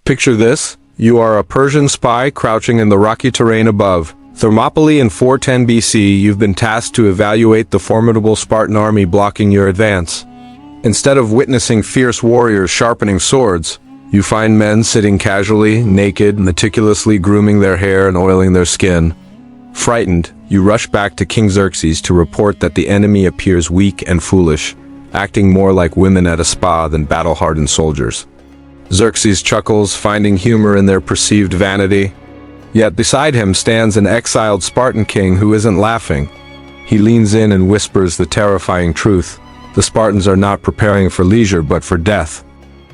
Picture this: you are a Persian spy crouching in the rocky terrain above Thermopylae in 410 BC. You've been tasked to evaluate the formidable Spartan army blocking your advance. Instead of witnessing fierce warriors sharpening swords, you find men sitting casually, naked, meticulously grooming their hair and oiling their skin. Frightened, you rush back to King Xerxes to report that the enemy appears weak and foolish, acting more like women at a spa than battle-hardened soldiers. Xerxes chuckles, finding humor in their perceived vanity. Yet beside him stands an exiled Spartan king who isn't laughing. He leans in and whispers the terrifying truth: the Spartans are not preparing for leisure but for death.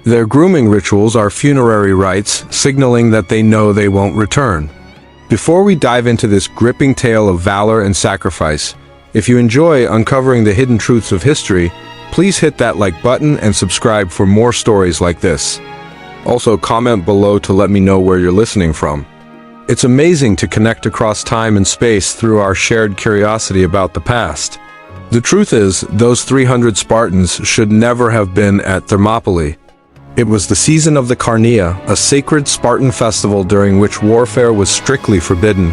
Their grooming rituals are funerary rites, signaling that they know they won't return. Before we dive into this gripping tale of valor and sacrifice, if you enjoy uncovering the hidden truths of history, please hit that like button and subscribe for more stories like this. Also, comment below to let me know where you're listening from. It's amazing to connect across time and space through our shared curiosity about the past. The truth is, those 300 Spartans should never have been at Thermopylae. It was the season of the Carnea, a sacred Spartan festival during which warfare was strictly forbidden.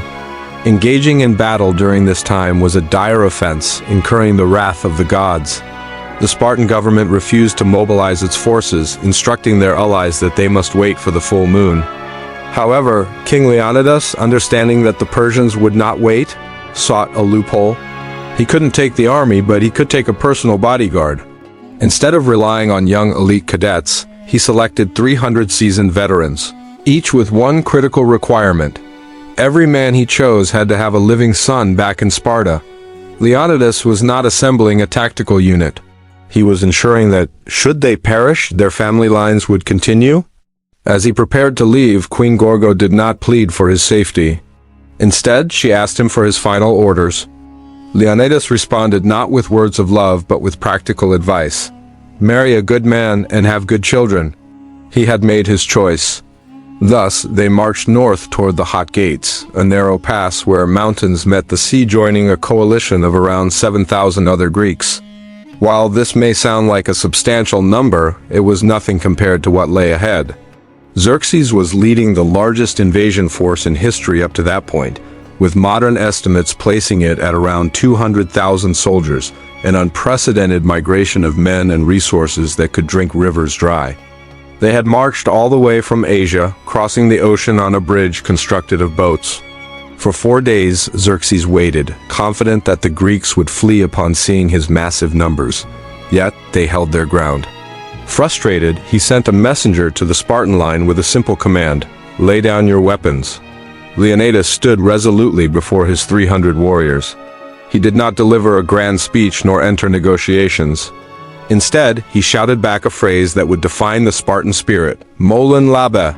Engaging in battle during this time was a dire offense, incurring the wrath of the gods. The Spartan government refused to mobilize its forces, instructing their allies that they must wait for the full moon. However, King Leonidas, understanding that the Persians would not wait, sought a loophole. He couldn't take the army, but he could take a personal bodyguard. Instead of relying on young elite cadets, he selected 300 seasoned veterans, each with one critical requirement. Every man he chose had to have a living son back in Sparta. Leonidas was not assembling a tactical unit. He was ensuring that, should they perish, their family lines would continue. As he prepared to leave, Queen Gorgo did not plead for his safety. Instead, she asked him for his final orders. Leonidas responded not with words of love but with practical advice. Marry a good man and have good children. He had made his choice. Thus, they marched north toward the Hot Gates, a narrow pass where mountains met the sea, joining a coalition of around 7,000 other Greeks. While this may sound like a substantial number, it was nothing compared to what lay ahead. Xerxes was leading the largest invasion force in history up to that point, with modern estimates placing it at around 200,000 soldiers, an unprecedented migration of men and resources that could drink rivers dry. They had marched all the way from Asia, crossing the ocean on a bridge constructed of boats. For 4 days, Xerxes waited, confident that the Greeks would flee upon seeing his massive numbers. Yet, they held their ground. Frustrated, he sent a messenger to the Spartan line with a simple command: lay down your weapons. Leonidas stood resolutely before his 300 warriors. He did not deliver a grand speech nor enter negotiations. Instead, he shouted back a phrase that would define the Spartan spirit: Molin labe,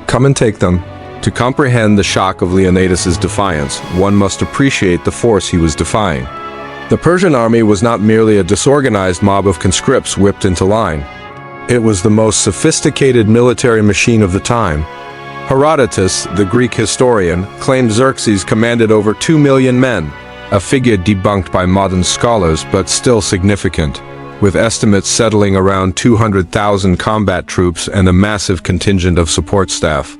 come and take them. To comprehend the shock of Leonidas's defiance, one must appreciate the force he was defying. The Persian army was not merely a disorganized mob of conscripts whipped into line. It was the most sophisticated military machine of the time. Herodotus, the Greek historian, claimed Xerxes commanded over 2 million men, a figure debunked by modern scholars but still significant, with estimates settling around 200,000 combat troops and a massive contingent of support staff.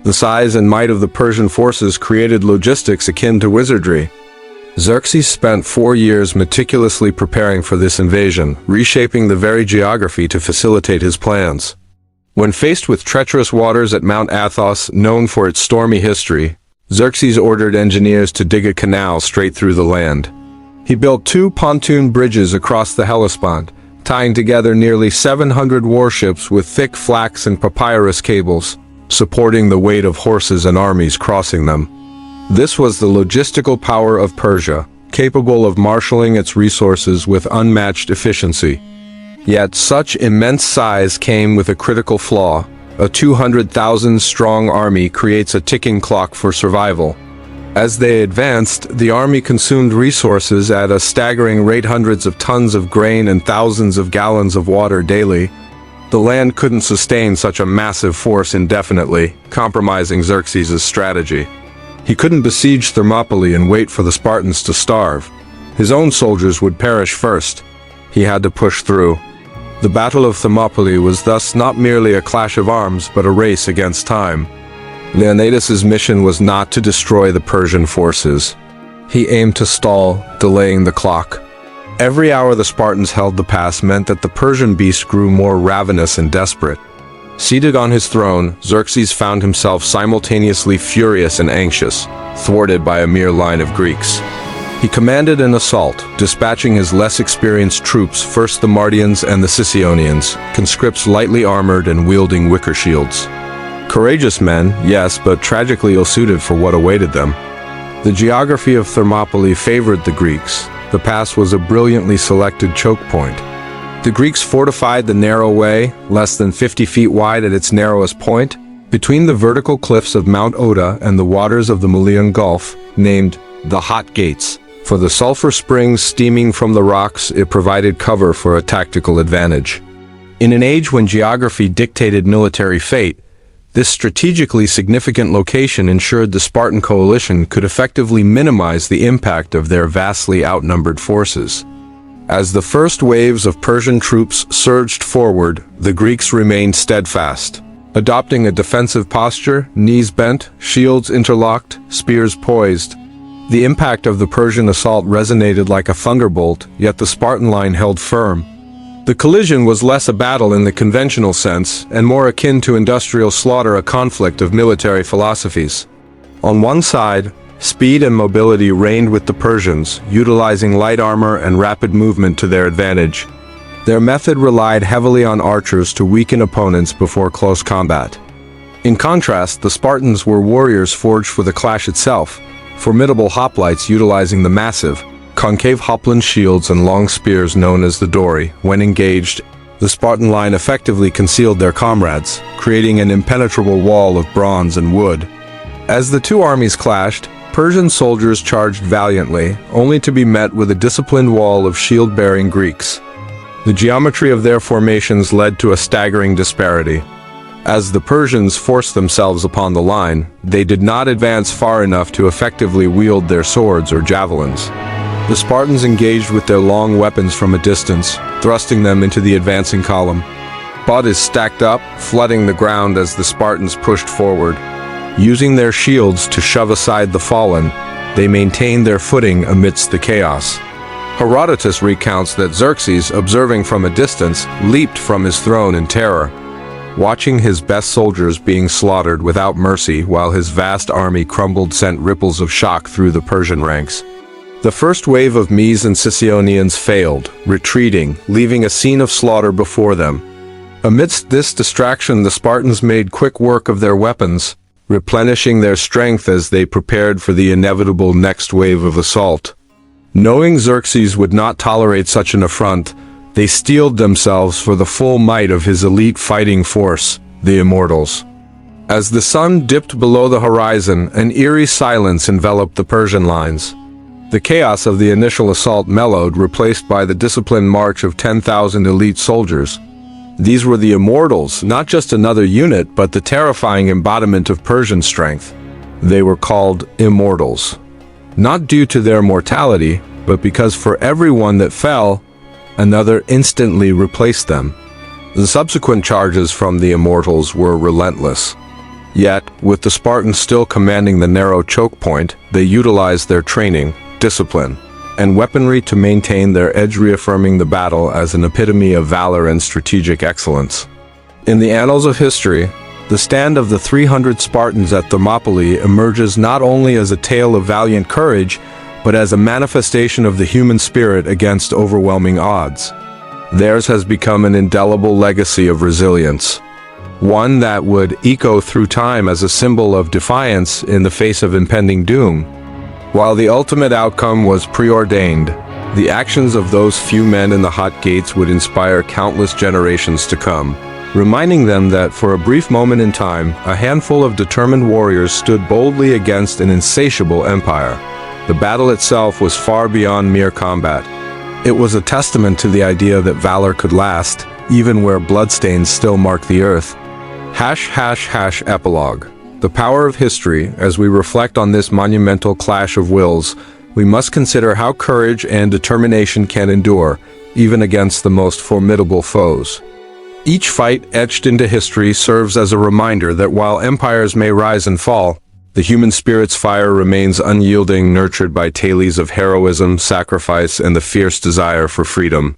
The size and might of the Persian forces created logistics akin to wizardry. Xerxes spent 4 years meticulously preparing for this invasion, reshaping the very geography to facilitate his plans. When faced with treacherous waters at Mount Athos, known for its stormy history, Xerxes ordered engineers to dig a canal straight through the land. He built 2 pontoon bridges across the Hellespont, tying together nearly 700 warships with thick flax and papyrus cables, supporting the weight of horses and armies crossing them. This was the logistical power of Persia, capable of marshaling its resources with unmatched efficiency. Yet such immense size came with a critical flaw. A 200,000-strong army creates a ticking clock for survival. As they advanced, the army consumed resources at a staggering rate: hundreds of tons of grain and thousands of gallons of water daily. The land couldn't sustain such a massive force indefinitely, compromising Xerxes' strategy. He couldn't besiege Thermopylae and wait for the Spartans to starve. His own soldiers would perish first. He had to push through. The Battle of Thermopylae was thus not merely a clash of arms, but a race against time. Leonidas's mission was not to destroy the Persian forces. He aimed to stall, delaying the clock. Every hour the Spartans held the pass meant that the Persian beast grew more ravenous and desperate. Seated on his throne, Xerxes found himself simultaneously furious and anxious, thwarted by a mere line of Greeks. He commanded an assault, dispatching his less experienced troops, first the Mardians and the Sicyonians, conscripts lightly armored and wielding wicker shields. Courageous men, yes, but tragically ill-suited for what awaited them. The geography of Thermopylae favored the Greeks. The pass was a brilliantly selected choke point. The Greeks fortified the narrow way, less than 50 feet wide at its narrowest point, between the vertical cliffs of Mount Oda and the waters of the Malian Gulf, named the Hot Gates. For the sulfur springs steaming from the rocks, it provided cover for a tactical advantage. In an age when geography dictated military fate, this strategically significant location ensured the Spartan coalition could effectively minimize the impact of their vastly outnumbered forces. As the first waves of Persian troops surged forward, the Greeks remained steadfast, adopting a defensive posture, knees bent, shields interlocked, spears poised. The impact of the Persian assault resonated like a thunderbolt, yet the Spartan line held firm. The collision was less a battle in the conventional sense, and more akin to industrial slaughter, a conflict of military philosophies. On one side, speed and mobility reigned with the Persians, utilizing light armor and rapid movement to their advantage. Their method relied heavily on archers to weaken opponents before close combat. In contrast, the Spartans were warriors forged for the clash itself, formidable hoplites utilizing the massive, concave hoplite shields and long spears known as the dory. When engaged, the Spartan line effectively concealed their comrades, creating an impenetrable wall of bronze and wood. As the two armies clashed, Persian soldiers charged valiantly, only to be met with a disciplined wall of shield-bearing Greeks. The geometry of their formations led to a staggering disparity. As the Persians forced themselves upon the line, they did not advance far enough to effectively wield their swords or javelins. The Spartans engaged with their long weapons from a distance, thrusting them into the advancing column. Bodies stacked up, flooding the ground as the Spartans pushed forward. Using their shields to shove aside the fallen, they maintained their footing amidst the chaos. Herodotus recounts that Xerxes, observing from a distance, leaped from his throne in terror, watching his best soldiers being slaughtered without mercy while his vast army crumbled sent ripples of shock through the Persian ranks. The first wave of Medes and Sicyonians failed, retreating, leaving a scene of slaughter before them. Amidst this distraction, the Spartans made quick work of their weapons, replenishing their strength as they prepared for the inevitable next wave of assault. Knowing Xerxes would not tolerate such an affront, they steeled themselves for the full might of his elite fighting force, the Immortals. As the sun dipped below the horizon, an eerie silence enveloped the Persian lines. The chaos of the initial assault mellowed, replaced by the disciplined march of 10,000 elite soldiers. These were the Immortals, not just another unit, but the terrifying embodiment of Persian strength. They were called Immortals, not due to their mortality, but because for every one that fell, another instantly replaced them. The subsequent charges from the Immortals were relentless. Yet, with the Spartans still commanding the narrow choke point, they utilized their training, discipline, and weaponry to maintain their edge, reaffirming the battle as an epitome of valor and strategic excellence. In the annals of history, the stand of the 300 Spartans at Thermopylae emerges not only as a tale of valiant courage, but as a manifestation of the human spirit against overwhelming odds. Theirs has become an indelible legacy of resilience, one that would echo through time as a symbol of defiance in the face of impending doom. While the ultimate outcome was preordained, the actions of those few men in the Hot Gates would inspire countless generations to come, reminding them that for a brief moment in time, a handful of determined warriors stood boldly against an insatiable empire. The battle itself was far beyond mere combat. It was a testament to the idea that valor could last, even where bloodstains still mark the earth. Epilogue. The power of history, as we reflect on this monumental clash of wills, we must consider how courage and determination can endure, even against the most formidable foes. Each fight etched into history serves as a reminder that while empires may rise and fall, the human spirit's fire remains unyielding, nurtured by tales of heroism, sacrifice, and the fierce desire for freedom.